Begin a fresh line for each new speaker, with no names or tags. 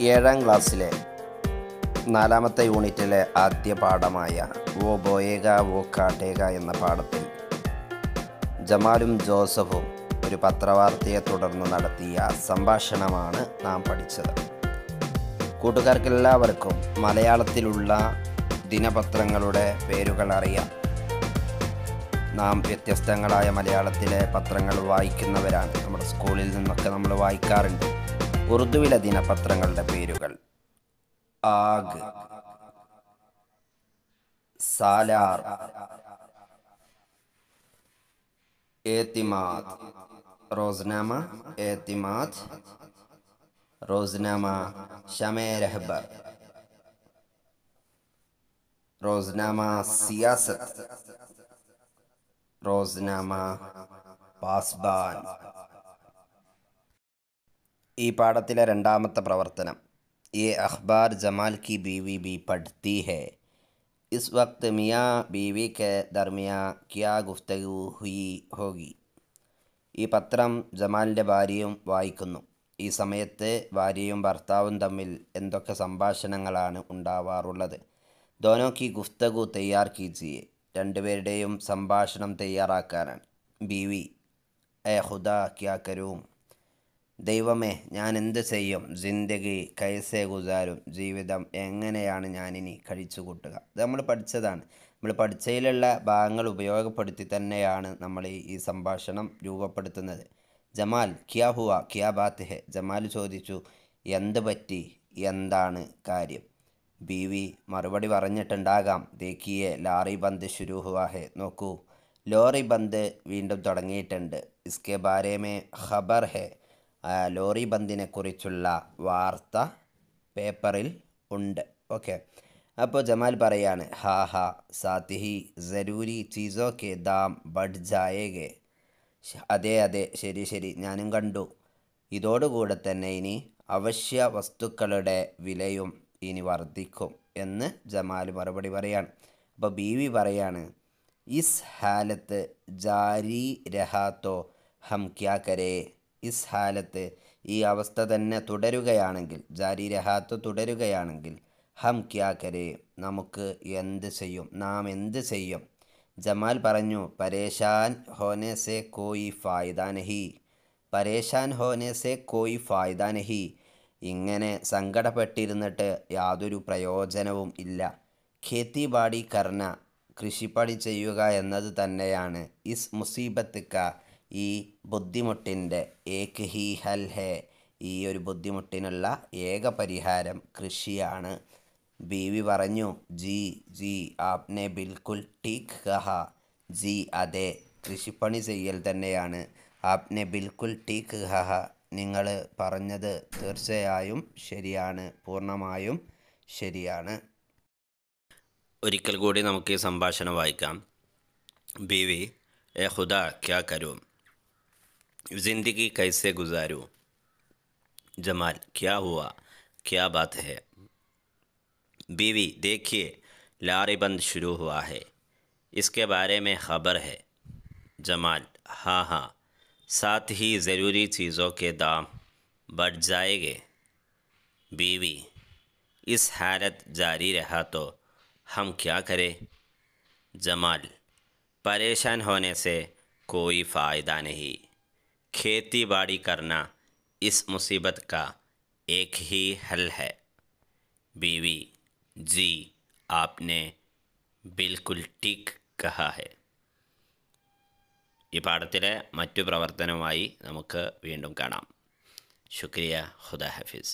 ഏഴാം ക്ലാസ്സിലെ 4ാമത്തെ യൂണിറ്റിലെ ആദ്യ പാഠമായ വോ ബോയേഗ വോ കാട്ടേഗ എന്ന പാഠത്തിൽ ജമാലും ജോസഫും ഒരു പത്രവാർത്തയെ തുടർന്ന് നടത്തിയ സംഭാഷണമാണ് നാം പഠിച്ചത്. കൂട്ടുകാർക്കെല്ലാവർക്കും മലയാളത്തിലുള്ള ദിനപത്രങ്ങളുടെ പേരുകൾ അറിയാം. നാം വ്യത്യസ്തങ്ങളായ മലയാളത്തിലെ പത്രങ്ങൾ വായിക്കുന്നവരാണ്. നമ്മുടെ സ്കൂളിൽ നിന്നൊക്കെ നമ്മൾ വായിക്കാറുണ്ട്. ഉറുദുവിലെ ദിനപത്രങ്ങളുടെ പേരുകൾ: ആഗ്, സാലാർ, ഏത്തിമാദ്, റോസ്നാമ ഏത്തിമാദ്, റോസ്നാമ ഷമേ രഹബർ, റോസ്നാമ സിയാസത്ത്, റോസ്നാമ പാസ്ബാൻ. ഈ പാഠത്തിലെ 2ാമത്തെ പ്രവർത്തനം: ये अखबार जमाल की बीवी भी पढ़ती है. इस वक्त मियाँ बीवी के दरमियाँ क्या गुफ्तगू हुई होगी. ഈ പത്രം ജമാലിൻ്റെ ഭാര്യയും വായിക്കുന്നു. ഈ സമയത്ത് ഭാര്യയും ഭർത്താവും തമ്മിൽ എന്തൊക്കെ സംഭാഷണങ്ങളാണ് ഉണ്ടാവാറുള്ളത്. ദോനോ കി ഗുഫ്തഗു തയ്യാർ കീജിയെ. രണ്ടുപേരുടെയും സംഭാഷണം തയ്യാറാക്കാനാണ്. ബീവി: ഏ ഖുദാ ക്യാ കരൂം. ദൈവമേ, ഞാൻ എന്ത് ചെയ്യും. ജിന്ദഗി കൈസേ ഗുസാരും. ജീവിതം എങ്ങനെയാണ് ഞാനിനി കഴിച്ചു കൂട്ടുക. ഇത് നമ്മൾ പഠിച്ചതാണ്. നമ്മൾ പഠിച്ചതിലുള്ള ഭാഗങ്ങൾ ഉപയോഗപ്പെടുത്തി തന്നെയാണ് നമ്മൾ ഈ സംഭാഷണം രൂപപ്പെടുത്തുന്നത്. ജമാൽ: ക്യാ ഹുവ ക്യാ ബാത്ത് ഹെ. ജമാൽ ചോദിച്ചു, എന്ത് പറ്റി, എന്താണ് കാര്യം. ബീവി മറുപടി പറഞ്ഞിട്ടുണ്ടാകാം: ദേക്കിയെ ലാറി ബന്ദ് ശുരു ഹുവാ ഹെ. നോക്കൂ, ലോറി ബന്ദ് വീണ്ടും തുടങ്ങിയിട്ടുണ്ട്. ഇസ്കെ ബാരേ മേ ഖബർ ഹെ. ലോറി ബന്ദിനെ കുറിച്ചുള്ള വാർത്ത പേപ്പറിൽ ഉണ്ട്. ഓക്കെ, അപ്പോൾ ജമാൽ പറയാണ്, ഹാ ഹാ സാത്ത് ഹി ജരൂരി ചീസോ കെ ദാം ബഡ് ജായേഗെ. അതെ അതെ, ശരി ശരി, ഞാനും കണ്ടു. ഇതോടുകൂടെ തന്നെ ഇനി അവശ്യ വസ്തുക്കളുടെ വിലയും ഇനി വർദ്ധിക്കും എന്ന് ജമാൽ മറുപടി പറയാണ്. അപ്പോൾ ബീവി പറയാണ്, ഇസ് ഹാലത്ത് ജാരി രഹാത്തോ ഹം ക്യാ കരേ. ഇസ് ഹാലത്ത്, ഈ അവസ്ഥ തന്നെ തുടരുകയാണെങ്കിൽ, ജാരി രഹാത്ത് തുടരുകയാണെങ്കിൽ, ഹം ക്യാ കരേ, നമുക്ക് എന്ത് ചെയ്യും, നാം എന്ത് ചെയ്യും. ജമാൽ പറഞ്ഞു, പരേശാൻ ഹോനെ സെ കോയി ഫായിദ നഹി. പരേശാൻ ഹോനെ സെ കോയി ഫായിദ നഹി. ഇങ്ങനെ സങ്കടപ്പെട്ടിരുന്നിട്ട് യാതൊരു പ്രയോജനവും ഇല്ല. ഖേത്തി ബാടി കർണ, കൃഷിപ്പണി ചെയ്യുക എന്നത് തന്നെയാണ് ഇസ് മുസീബത്ത് ക, ഈ ബുദ്ധിമുട്ടിൻ്റെ, ഏക് ഹി ഹൽ ഹേ, ഈ ഒരു ബുദ്ധിമുട്ടിനുള്ള ഏക പരിഹാരം കൃഷിയാണ്. ബീവി പറഞ്ഞു, ജി ജി ആപ്നെ ബിൽക്കുൽ ടീക്ക് കഹ. ജി അതെ, കൃഷിപ്പണി ചെയ്യൽ തന്നെയാണ്. ആപ്നെ ബിൽക്കുൽ ടീക്ക് കഹ, നിങ്ങൾ പറഞ്ഞത് തീർച്ചയായും ശരിയാണ്, പൂർണ്ണമായും ശരിയാണ്. ഒരിക്കൽ കൂടി നമുക്ക് ഈ സംഭാഷണം വായിക്കാം. ബീവി: ए खुदा क्या करूँ, ज़िंदगी कैसे गुजारूँ. जमाल: क्या हुआ क्या बात है. बीवी: देखिए लारी बंद शुरू हुआ है, इसके बारे में ख़बर है. जमाल: हाँ हाँ, साथ ही ज़रूरी चीज़ों के दाम बढ़ जाएंगे. बीवी: इस हालत जारी रहा तो हम क्या करें. जमाल: परेशान होने से कोई फ़ायदा नहीं. खेती बाड़ी करना इस मुसीबत का एक ही हल है. बीवी: जी आपने बिल्कुल ठीक कहा है. ഈ പാഠത്തിലെ മറ്റു പ്രവർത്തനവുമായി നമുക്ക് വീണ്ടും കാണാം. ശുക്രിയ. ഖുദാ ഹഫീസ്.